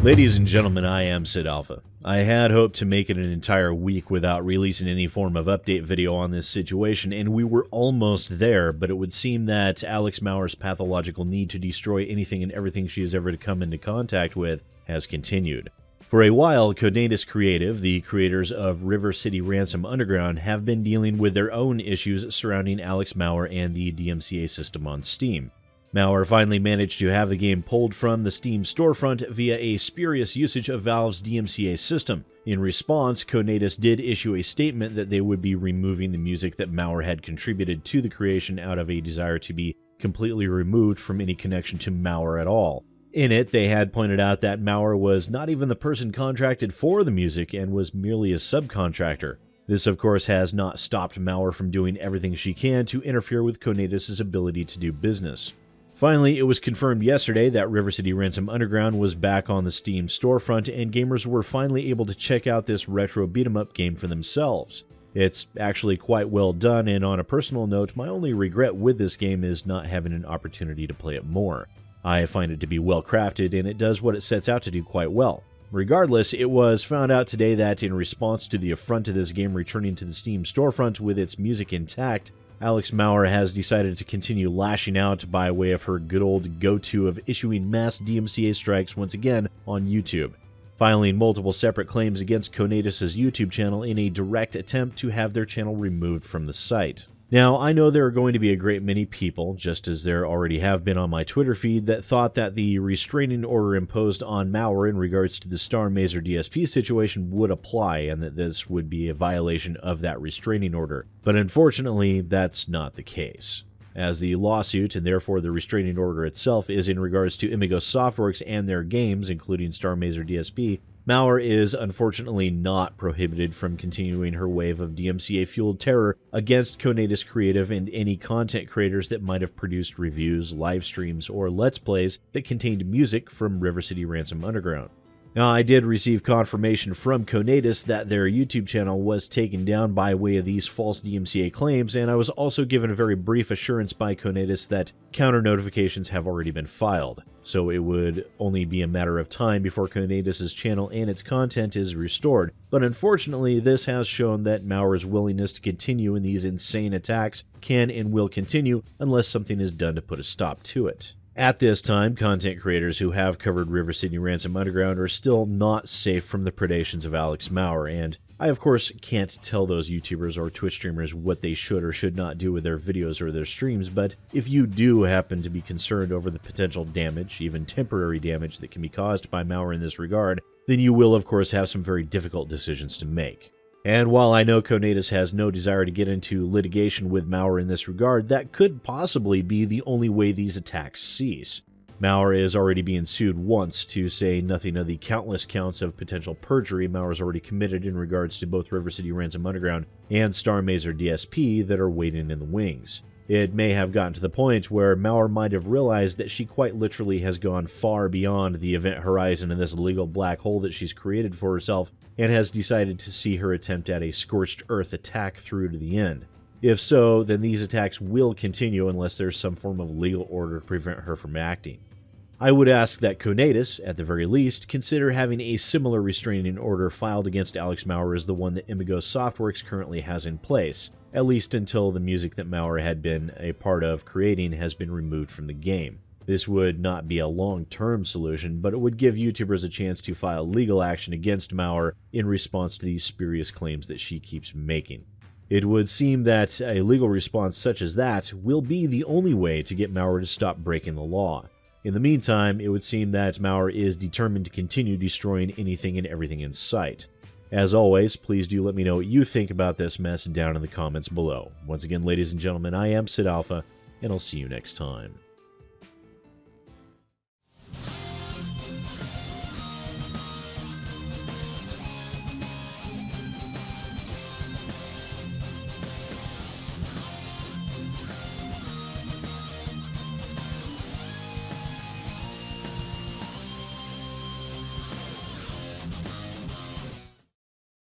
Ladies and gentlemen, I am SidAlpha. I had hoped to make it an entire week without releasing any form of update video on this situation, and we were almost there, but it would seem that Alex Mauer's pathological need to destroy anything and everything she has ever come into contact with has continued. For a while, Conatus Creative, the creators of City Ransom Underground, have been dealing with their own issues surrounding Alex Mauer and the DMCA system on Steam. Mauer finally managed to have the game pulled from the Steam Storefront via a spurious usage of Valve's DMCA system. In response, Conatus did issue a statement that they would be removing the music that Mauer had contributed to the creation out of a desire to be completely removed from any connection to Mauer at all. In it, they had pointed out that Mauer was not even the person contracted for the music and was merely a subcontractor. This, of course, has not stopped Mauer from doing everything she can to interfere with Conatus' ability to do business. Finally, it was confirmed yesterday that City Ransom Underground was back on the Steam Storefront, and gamers were finally able to check out this retro beat-em-up game for themselves. It's actually quite well done, and on a personal note, my only regret with this game is not having an opportunity to play it more. I find it to be well crafted, and it does what it sets out to do quite well. Regardless, it was found out today that in response to the affront of this game returning to the Steam Storefront with its music intact, Alex Mauer has decided to continue lashing out by way of her good old go-to of issuing mass DMCA strikes once again on YouTube, filing multiple separate claims against Conatus' YouTube channel in a direct attempt to have their channel removed from the site. Now, I know there are going to be a great many people, just as there already have been on my Twitter feed, that thought that the restraining order imposed on Mauer in regards to the Star Mazer DSP situation would apply and that this would be a violation of that restraining order. But unfortunately, that's not the case, as the lawsuit and therefore the restraining order itself is in regards to Imagos Softworks and their games, including Star Mazer DSP. Mauer is unfortunately not prohibited from continuing her wave of DMCA-fueled terror against Conatus Creative and any content creators that might have produced reviews, live streams, or Let's Plays that contained music from City Ransom Underground. Now, I did receive confirmation from Conatus that their YouTube channel was taken down by way of these false DMCA claims, and I was also given a very brief assurance by Conatus that counter notifications have already been filed, so it would only be a matter of time before Conatus' channel and its content is restored. But unfortunately, this has shown that Mauer's willingness to continue in these insane attacks can and will continue unless something is done to put a stop to it. At this time, content creators who have covered City Ransom Underground are still not safe from the predations of Alex Mauer, and I of course can't tell those YouTubers or Twitch streamers what they should or should not do with their videos or their streams, but if you do happen to be concerned over the potential damage, even temporary damage, that can be caused by Mauer in this regard, then you will of course have some very difficult decisions to make. And while I know Conatus has no desire to get into litigation with Mauer in this regard, that could possibly be the only way these attacks cease. Mauer is already being sued once, to say nothing of the countless counts of potential perjury Mauer's already committed in regards to both City Ransom Underground and Star Mazer DSP that are waiting in the wings. It may have gotten to the point where Mauer might have realized that she quite literally has gone far beyond the event horizon in this legal black hole that she's created for herself, and has decided to see her attempt at a scorched earth attack through to the end. If so, then these attacks will continue unless there's some form of legal order to prevent her from acting. I would ask that Conatus, at the very least, consider having a similar restraining order filed against Alex Mauer as the one that Imagos Softworks currently has in place, at least until the music that Mauer had been a part of creating has been removed from the game. This would not be a long-term solution, but it would give YouTubers a chance to file legal action against Mauer in response to these spurious claims that she keeps making. It would seem that a legal response such as that will be the only way to get Mauer to stop breaking the law. In the meantime, it would seem that Mauer is determined to continue destroying anything and everything in sight. As always, please do let me know what you think about this mess down in the comments below. Once again, ladies and gentlemen, I am SidAlpha, and I'll see you next time.